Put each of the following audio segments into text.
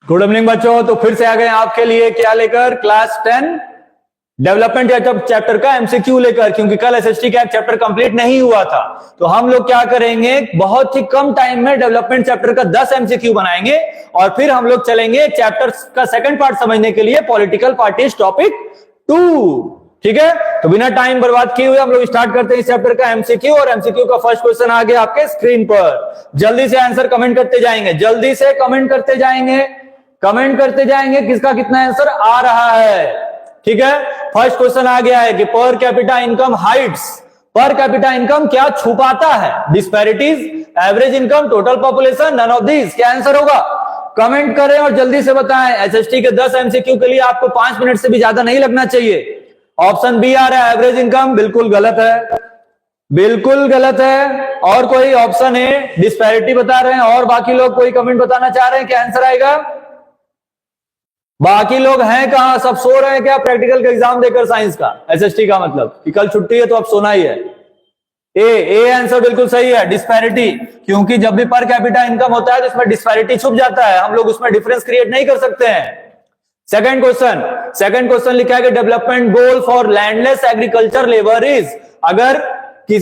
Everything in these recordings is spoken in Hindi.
गुड इवनिंग बच्चों। तो फिर से आ गए आपके लिए क्या लेकर, क्लास 10 डेवलपमेंट चैप्टर का एमसीक्यू लेकर, क्योंकि कल एसएसटी का एक चैप्टर कंप्लीट नहीं हुआ था। तो हम लोग क्या करेंगे, बहुत ही कम टाइम में डेवलपमेंट चैप्टर का 10 एमसीक्यू बनाएंगे और फिर हम लोग चलेंगे चैप्टर का सेकंड पार्ट समझने के लिए, पॉलिटिकल पार्टीज टॉपिक 2। ठीक है, तो बिना टाइम बर्बाद किए हुए हम लोग स्टार्ट करते हैं इस चैप्टर का एमसीक्यू। और एमसीक्यू का फर्स्ट क्वेश्चन आ गया आपके स्क्रीन पर। जल्दी से आंसर कमेंट करते जाएंगे, जल्दी से कमेंट करते जाएंगे, कमेंट करते जाएंगे किसका कितना आंसर आ रहा है। ठीक है, फर्स्ट क्वेश्चन आ गया है कि per capita income hides, per capita income क्या छुपाता है, disparities, average income, total population, none of this. क्या आंसर होगा, कमेंट करें और जल्दी से बताएं। एसएसटी के 10 एमसीक्यू के लिए आपको 5 मिनट से भी ज्यादा नहीं लगना चाहिए। ऑप्शन बी आ रहा है एवरेज इनकम, बिल्कुल गलत है, बिल्कुल गलत है। और कोई ऑप्शन है, डिस्पैरिटी बता रहे हैं। और बाकी लोग कोई कमेंट बताना चाह रहे हैं, क्या आंसर आएगा। बाकी लोग हैं कहां, सब सो रहे हैं क्या प्रैक्टिकल का एग्जाम देकर साइंस का, एसएसटी का मतलब कि कल छुट्टी है तो अब सोना ही है। ए आंसर बिल्कुल सही है, डिस्पैरिटी। क्योंकि जब भी पर कैपिटा इनकम होता है तो इसमें डिस्पैरिटी छुप जाता है, हम लोग उसमें डिफरेंस क्रिएट नहीं कर सकते हैं। सेकंड क्वेश्चन लिखा है कि development goal for landless agriculture labour is, अगर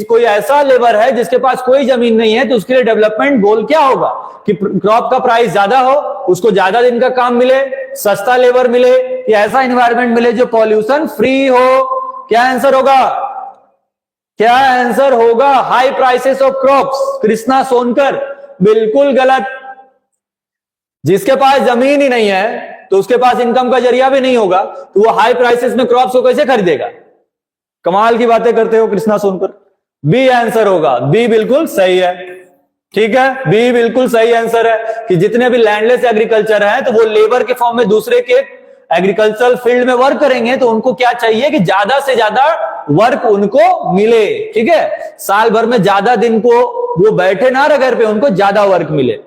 कोई ऐसा लेबर है जिसके पास कोई जमीन नहीं है तो उसके लिए डेवलपमेंट गोल क्या होगा, कि क्रॉप का प्राइस ज्यादा हो, उसको ज्यादा दिन का काम मिले, सस्ता लेबर मिले, या ऐसा एनवायरनमेंट मिले जो पॉल्यूशन फ्री हो। क्या आंसर होगा, क्या आंसर होगा, high prices of crops. Krishna Sonkar बिल्कुल गलत। जिसके पास जमीन ही नहीं है तो उसके पास इनकम का जरिया भी नहीं होगा, तो वो हाई प्राइसेस में क्रॉप्स को कैसे खरीदेगा। कमाल की बातें करते हो कृष्णा सोनकर। बी आंसर होगा, बी बिल्कुल सही है। ठीक है, बी बिल्कुल सही आंसर है कि जितने भी लैंडलेस एग्रीकल्चर है तो वो लेबर के फॉर्म में दूसरे के एग्रीकल्चर फील्ड में वर्क करेंगे, तो उनको क्या चाहिए कि ज्यादा से ज्यादा वर्क उनको मिले। ठीक है, साल भर में ज्यादा दिन को वो बैठे ना रह घर पे, उनको ज्यादा वर्क मिले।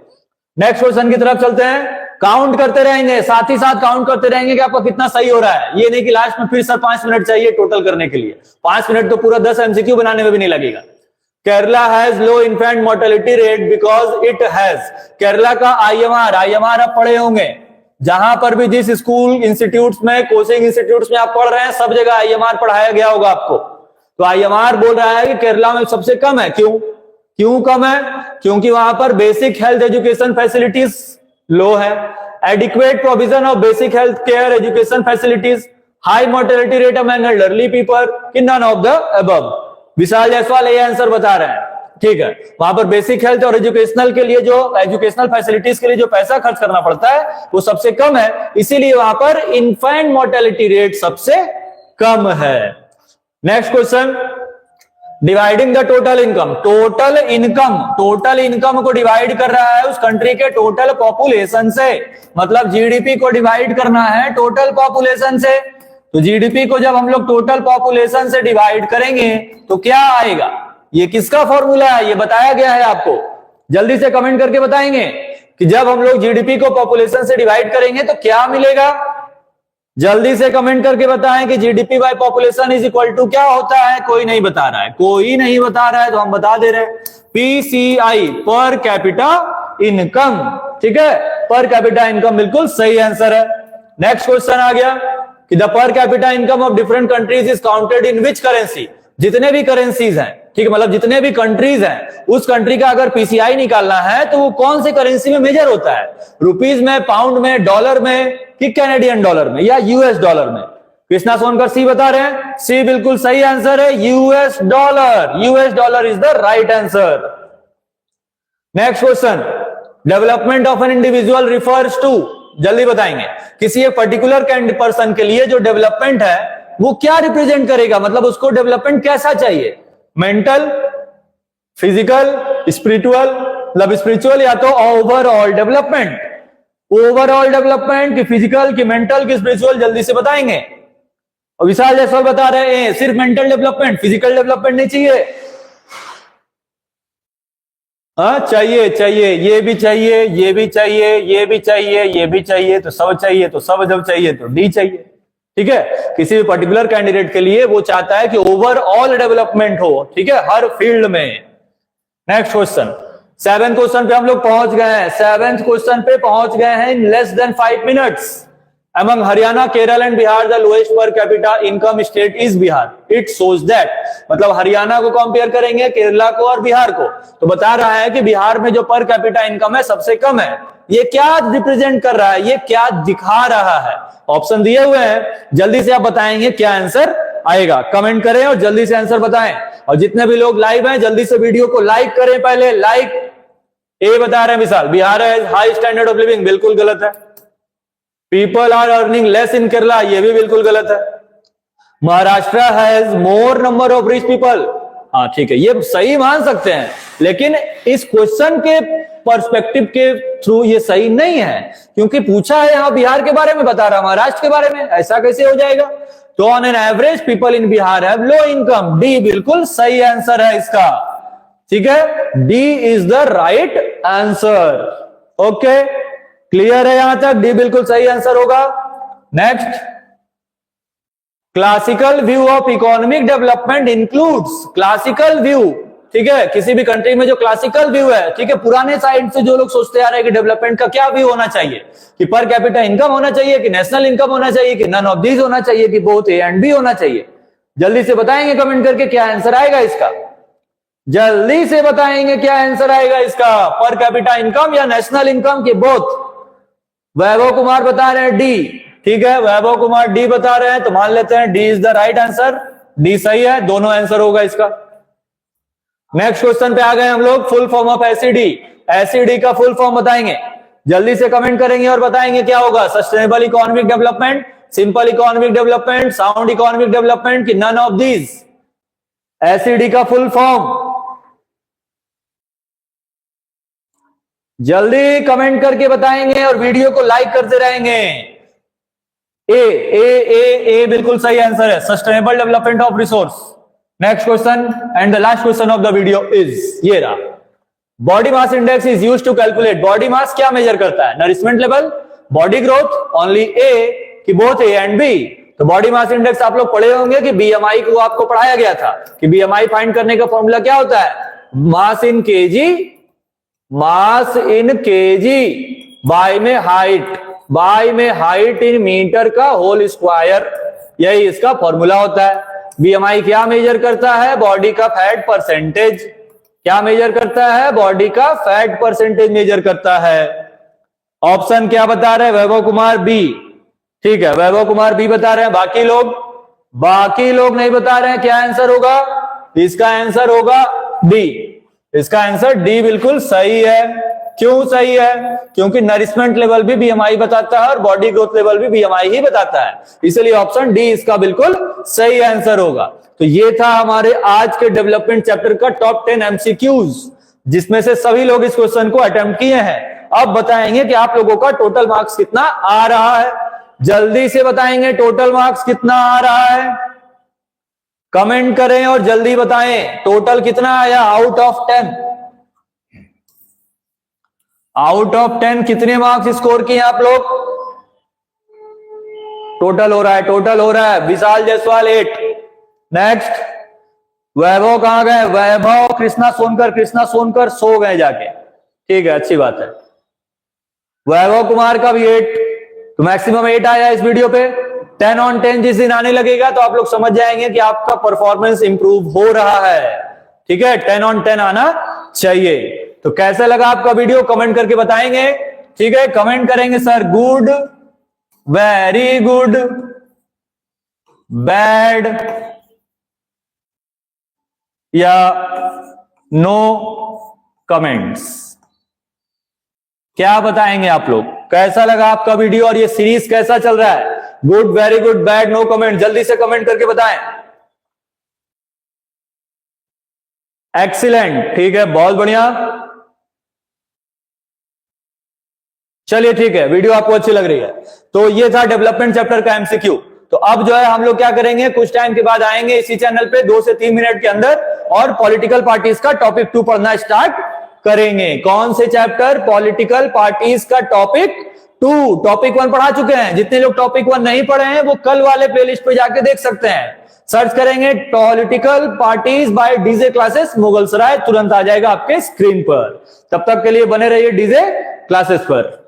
नेक्स्ट क्वेश्चन की तरफ चलते हैं। काउंट करते रहेंगे, साथ ही साथ काउंट करते रहेंगे कि आपका कितना सही हो रहा है। ये नहीं कि लास्ट में फिर सर 5 मिनट चाहिए टोटल करने के लिए, 5 मिनट तो पूरा 10 एमसीक्यू बनाने में भी नहीं लगेगा। Kerala has low infant mortality rate because it has, Kerala का आईएमआर आप पढ़े होंगे, जहां पर भी जिस स्कूल इंस्टीट्यूट्स में, कोचिंग इंस्टीट्यूट्स में आप पढ़ रहे हैं, सब जगह आईएमआर पढ़ाया गया होगा आपको। तो आईएमआर बोल रहा है कि केरला में सबसे कम है। क्यों कम है, क्योंकि वहां पर बेसिक हेल्थ एजुकेशन फैसिलिटीज लो है, adequate provision of basic health care education facilities, high mortality rate among elderly people, कि नन ऑफ द अबव। विशाल जायसवाल ये आंसर बता रहे हैं। ठीक है, वहां पर बेसिक हेल्थ और एजुकेशनल के लिए, जो एजुकेशनल फैसिलिटीज के लिए जो पैसा खर्च करना पड़ता है वो सबसे कम है, इसीलिए वहां पर इन्फेंट मोर्टेलिटी रेट सबसे कम है। Next question, dividing the total income, total income को डिवाइड कर रहा है उस कंट्री के टोटल पॉपुलेशन से, मतलब जीडीपी को डिवाइड करना है टोटल पॉपुलेशन से। तो जीडीपी को जब हम लोग टोटल पॉपुलेशन से डिवाइड करेंगे तो क्या आएगा, ये किसका फॉर्मूला है, ये बताया गया है आपको। जल्दी से कमेंट करके बताएंगे कि जब हम लोग जीडीपी को पॉपुलेशन से डिवाइड करेंगे तो क्या मिलेगा। जल्दी से कमेंट करके बताएं कि GDP by population is equal to क्या होता है। कोई नहीं बता रहा है, कोई नहीं बता रहा है तो हम बता दे रहे हैं, पीसीआई, पर कैपिटा इनकम। ठीक है, पर कैपिटा इनकम बिल्कुल सही आंसर है। नेक्स्ट क्वेश्चन आ गया कि द पर capita income of different countries is counted in which currency. जितने भी करेंसीज हैं, ठीक है, मतलब जितने भी कंट्रीज हैं, उस कंट्री का अगर पीसीआई निकालना है तो वो कौन से करेंसी में मेजर होता है, रुपीज में, पाउंड में, डॉलर में, कि कैनेडियन डॉलर में, या यूएस डॉलर में। कृष्णा सोनकर सी बता रहे हैं, सी बिल्कुल सही आंसर है, US dollar is the right answer. Next question, development of an individual refers to, जल्दी बताएंगे, किसी एक पर्टिकुलर पर्सन के लिए जो डेवलपमेंट है वो क्या रिप्रेजेंट करेगा, मतलब उसको डेवलपमेंट कैसा चाहिए, मेंटल, फिजिकल, स्पिरिचुअल, मतलब स्पिरिचुअल या तो ओवरऑल डेवलपमेंट, कि फिजिकल, कि मेंटल, कि स्पिरिचुअल, जल्दी से बताएंगे। और विशाल जायसवाल बता रहे हैं सिर्फ मेंटल डेवलपमेंट, फिजिकल डेवलपमेंट नहीं चाहिए। चाहिए, ये भी चाहिए, ये भी चाहिए, ये भी चाहिए, ये भी चाहिए, तो सब चाहिए, तो सब जब चाहिए तो डी चाहिए। ठीक है, किसी भी पर्टिकुलर कैंडिडेट के लिए वो चाहता है कि ओवरऑल डेवलपमेंट हो, ठीक है, हर फील्ड में। नेक्स्ट क्वेश्चन, 7वें क्वेश्चन पे हम लोग पहुंच गए हैं, 7वें क्वेश्चन पे पहुंच गए हैं in less than 5 minutes. Among Haryana, Kerala and Bihar, the lowest per capita income state is Bihar. It shows that, मतलब हरियाणा को कंपेयर करेंगे केरला को और बिहार को, तो बता रहा है कि बिहार में जो पर कैपिटा इनकम है सबसे कम है। ये क्या रिप्रेजेंट कर रहा है, ये क्या दिखा रहा है? ऑप्शन दिए हुए हैं, जल्दी से आप बताएंगे क्या आंसर आएगा। कमेंट करें और जल्दी से आंसर बताएं। और जितने भी लोग लाइव हैं जल्दी से वीडियो को लाइक करें, पहले लाइक। ए बता रहे हैं विशाल, बिहार है हाई स्टैंडर्ड ऑफ लिविंग, बिल्कुल गलत है। People are earning less in Kerala, ये भी बिल्कुल गलत है। Maharashtra has more number of rich people, हाँ ठीक है, ये सही मान सकते हैं, लेकिन इस क्वेश्चन के पर्सपेक्टिव के थ्रू ये सही नहीं है, क्योंकि पूछा है यहां बिहार के बारे में, बता रहा महाराष्ट्र के बारे में, ऐसा कैसे हो जाएगा? तो on an average people in Bihar have low income, D बिल्कुल सही आंसर है इसका, ठीक है, D is the right answer. Okay, clear है यहां तक? डी बिल्कुल सही आंसर होगा। Next, classical view of economic development includes, classical view, ठीक है, किसी भी कंट्री में जो क्लासिकल व्यू है, ठीक है, पुराने साइड से जो लोग सोचते आ रहे हैं कि डेवलपमेंट का क्या व्यू होना चाहिए, कि पर कैपिटा इनकम होना चाहिए, कि नेशनल इनकम होना चाहिए, कि नन ऑफ दीज होना चाहिए, कि बोथ ए एंड बी होना चाहिए। जल्दी से बताएंगे कमेंट करके क्या आंसर आएगा इसका, जल्दी से बताएंगे क्या आंसर आएगा इसका, पर कैपिटा इनकम या नेशनल इनकम की बोथ। वैभव कुमार बता रहे हैं डी, ठीक है, वैभव कुमार डी बता रहे हैं, तो मान लेते हैं D is the right answer, D सही है, दोनों आंसर होगा इसका। नेक्स्ट क्वेश्चन पे आ गए हम लोग, full form of SED, SED का फुल फॉर्म बताएंगे, जल्दी से कमेंट करेंगे और बताएंगे क्या होगा। Sustainable economic development, simple economic development, sound economic development, कि नन ऑफ दीज। एसईडी का फुल फॉर्म जल्दी कमेंट करके बताएंगे और वीडियो को लाइक करते रहेंगे। ए बिल्कुल सही आंसर है, sustainable development of resource. Next question and the last question of the video is ये रहा, body mass index is used to calculate, body mass क्या मेजर करता है? Nourishment level, body growth, only A, कि बोथ ए एंड बी? तो बॉडी मास इंडेक्स आप लोग पढ़े होंगे कि बीएमआई को आपको पढ़ाया गया था, कि बीएमआई फाइंड करने का फॉर्मूला क्या होता है? मास इन केजी, मास इन केजी बाय में हाइट, बाय में हाइट इन मीटर का होल स्क्वायर, यही इसका फॉर्मूला होता है। बीएमआई क्या मेजर करता है? बॉडी का फैट परसेंटेज। क्या मेजर करता है? बॉडी का फैट परसेंटेज मेजर करता है। ऑप्शन क्या बता रहे हैं? वैभव कुमार बी, ठीक है, वैभव कुमार बी बता रहे हैं। बाकी लोग नहीं बता रहे हैं। क्या आंसर होगा इसका? आंसर होगा डी, इसका आंसर डी बिल्कुल सही है। क्यों सही है? क्योंकि नरिशमेंट लेवल भी बीएमआई बताता है और बॉडी ग्रोथ लेवल भी बीएमआई ही बताता है, इसलिए ऑप्शन डी इसका बिल्कुल सही आंसर होगा। तो ये था हमारे आज के डेवलपमेंट चैप्टर का टॉप 10 एमसीक्यूज, जिसमें से सभी लोग इस क्वेश्चन को अटेम्प्ट किए हैं। अब बताएंगे कि आप लोगों का टोटल मार्क्स कितना आ रहा है, जल्दी से बताएंगे टोटल मार्क्स कितना आ रहा है, कमेंट करें और जल्दी बताएं टोटल कितना आया आउट ऑफ 10। आउट ऑफ 10 कितने मार्क्स स्कोर किए आप लोग? टोटल हो रहा है विशाल जायसवाल 8। नेक्स्ट, वैभव कहां गए? वैभव कृष्णा सोनकर सो गए जाके, ठीक है, अच्छी बात है। वैभव कुमार का भी 8, तो मैक्सिमम 8 आया इस वीडियो पे। 10 on 10 जिस दिन आने लगेगा तो आप लोग समझ जाएंगे कि आपका परफॉर्मेंस इंप्रूव हो रहा है, ठीक है, 10 on 10 आना चाहिए। तो कैसा लगा आपका वीडियो कमेंट करके बताएंगे, ठीक है, कमेंट करेंगे sir good, very good, bad या नो कमेंट्स। क्या बताएंगे आप लोग? कैसा लगा आपका वीडियो और ये सीरीज कैसा चल रहा है? Good, very good, bad, no comment, जल्दी से कमेंट करके बताएं। एक्सीलेंट, ठीक है, बहुत बढ़िया। चलिए ठीक है, वीडियो आपको अच्छी लग रही है। तो ये था डेवलपमेंट चैप्टर का एमसीक्यू। तो अब जो है हम लोग क्या करेंगे, कुछ टाइम के बाद आएंगे इसी चैनल पे 2 से 3 मिनट के अंदर और पॉलिटिकल पार्टीज का टॉपिक 2 पढ़ना स्टार्ट करेंगे। कौन से चैप्टर? पॉलिटिकल पार्टीज का टॉपिक 2। टॉपिक 1 पढ़ा चुके हैं। जितने लोग टॉपिक 1 नहीं पढ़े हैं वो कल वाले प्लेलिस्ट पे जाके देख सकते हैं। सर्च करेंगे political parties by DJ classes Mughalsarai, तुरंत आ जाएगा आपके स्क्रीन पर। तब तक के लिए बने रहिए डीजे क्लासेस पर।